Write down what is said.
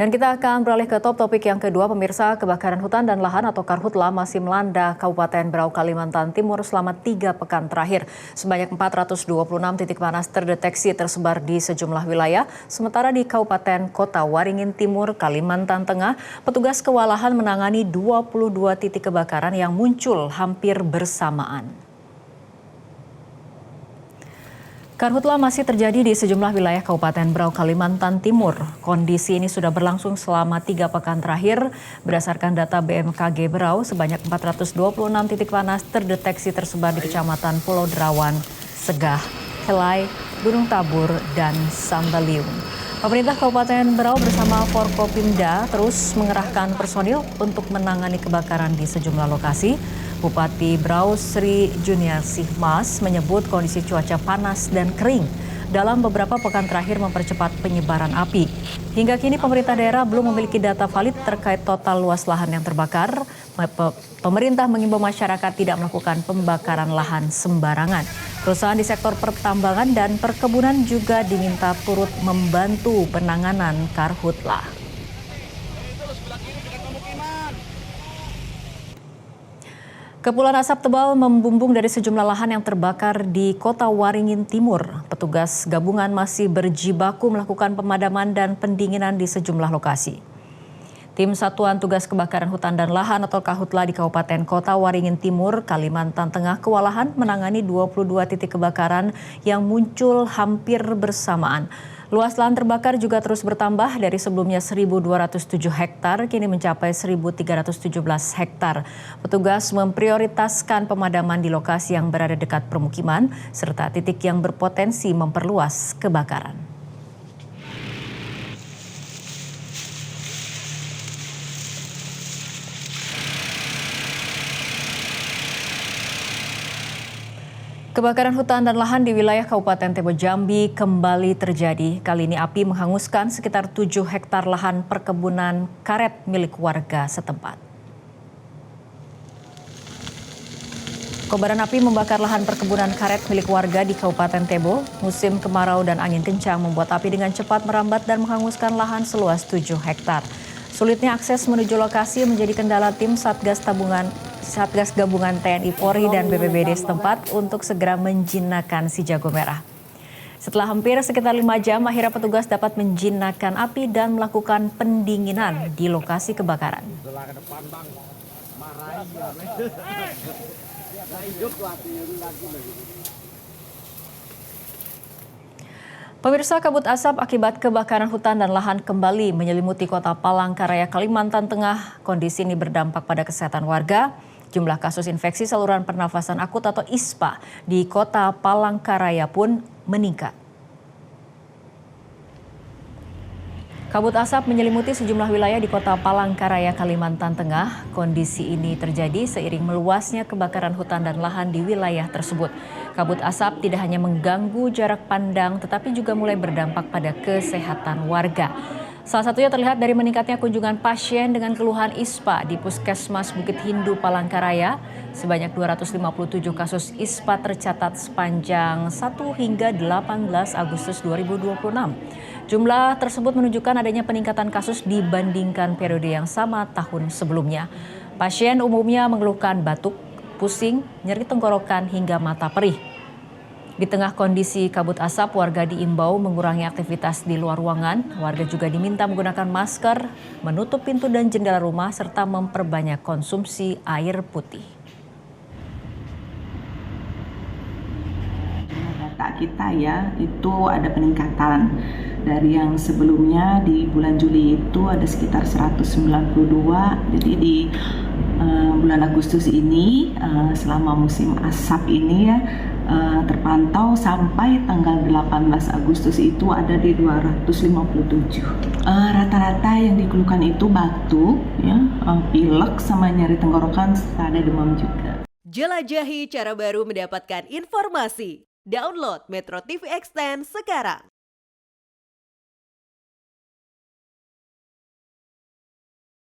Dan kita akan beralih ke topik yang kedua, pemirsa. Kebakaran hutan dan lahan atau Karhutla masih melanda Kabupaten Berau, Kalimantan Timur selama 3 pekan terakhir. Sebanyak 426 titik panas terdeteksi tersebar di sejumlah wilayah. Sementara di Kabupaten Kota Waringin Timur, Kalimantan Tengah, petugas kewalahan menangani 22 titik kebakaran yang muncul hampir bersamaan. Karhutla masih terjadi di sejumlah wilayah Kabupaten Berau, Kalimantan Timur. Kondisi ini sudah berlangsung selama 3 pekan terakhir. Berdasarkan data BMKG Berau, sebanyak 426 titik panas terdeteksi tersebar di Kecamatan Pulau Derawan, Segah, Kelai, Gunung Tabur, dan Sambaliung. Pemerintah Kabupaten Berau bersama Forkopimda terus mengerahkan personil untuk menangani kebakaran di sejumlah lokasi. Bupati Berau Sri Juniarsih Mas menyebut kondisi cuaca panas dan kering dalam beberapa pekan terakhir mempercepat penyebaran api. Hingga kini pemerintah daerah belum memiliki data valid terkait total luas lahan yang terbakar. Pemerintah mengimbau masyarakat tidak melakukan pembakaran lahan sembarangan. Perusahaan di sektor pertambangan dan perkebunan juga diminta turut membantu penanganan Karhutla. Kepulan asap tebal membumbung dari sejumlah lahan yang terbakar di Kota Waringin Timur. Petugas gabungan masih berjibaku melakukan pemadaman dan pendinginan di sejumlah lokasi. Tim Satuan Tugas Kebakaran Hutan dan Lahan atau Karhutla di Kabupaten Kota Waringin Timur, Kalimantan Tengah kewalahan menangani 22 titik kebakaran yang muncul hampir bersamaan. Luas lahan terbakar juga terus bertambah dari sebelumnya 1.207 hektar, kini mencapai 1.317 hektar. Petugas memprioritaskan pemadaman di lokasi yang berada dekat permukiman, serta titik yang berpotensi memperluas kebakaran. Kebakaran hutan dan lahan di wilayah Kabupaten Tebo Jambi kembali terjadi. Kali ini api menghanguskan sekitar 7 hektar lahan perkebunan karet milik warga setempat. Kobaran api membakar lahan perkebunan karet milik warga di Kabupaten Tebo. Musim kemarau dan angin kencang membuat api dengan cepat merambat dan menghanguskan lahan seluas 7 hektar. Sulitnya akses menuju lokasi menjadi kendala tim Satgas Gabungan TNI Polri dan BPBD setempat untuk segera menjinakkan si jago merah. Setelah hampir sekitar 5 jam, akhirnya petugas dapat menjinakkan api dan melakukan pendinginan di lokasi kebakaran. Pemirsa, kabut asap akibat kebakaran hutan dan lahan kembali menyelimuti Kota Palangkaraya, Kalimantan Tengah. Kondisi ini berdampak pada kesehatan warga. Jumlah kasus infeksi saluran pernafasan akut atau ISPA di Kota Palangkaraya pun meningkat. Kabut asap menyelimuti sejumlah wilayah di Kota Palangkaraya, Kalimantan Tengah. Kondisi ini terjadi seiring meluasnya kebakaran hutan dan lahan di wilayah tersebut. Kabut asap tidak hanya mengganggu jarak pandang, tetapi juga mulai berdampak pada kesehatan warga. Salah satunya terlihat dari meningkatnya kunjungan pasien dengan keluhan ISPA di Puskesmas Bukit Hindu Palangkaraya. Sebanyak 257 kasus ISPA tercatat sepanjang 1 hingga 18 Agustus 2026. Jumlah tersebut menunjukkan adanya peningkatan kasus dibandingkan periode yang sama tahun sebelumnya. Pasien umumnya mengeluhkan batuk, pusing, nyeri tenggorokan hingga mata perih. Di tengah kondisi kabut asap, warga diimbau mengurangi aktivitas di luar ruangan. Warga juga diminta menggunakan masker, menutup pintu dan jendela rumah, serta memperbanyak konsumsi air putih. Data kita ya, itu ada peningkatan. Dari yang sebelumnya di bulan Juli itu ada sekitar 192, jadi di bulan Agustus ini selama musim asap ini ya terpantau sampai tanggal 18 Agustus itu ada di 257. Rata-rata yang dikeluhkan itu batuk, ya, pilek sama nyeri tenggorokan serta ada demam juga. Jelajahi cara baru mendapatkan informasi. Download Metro TV Extend sekarang.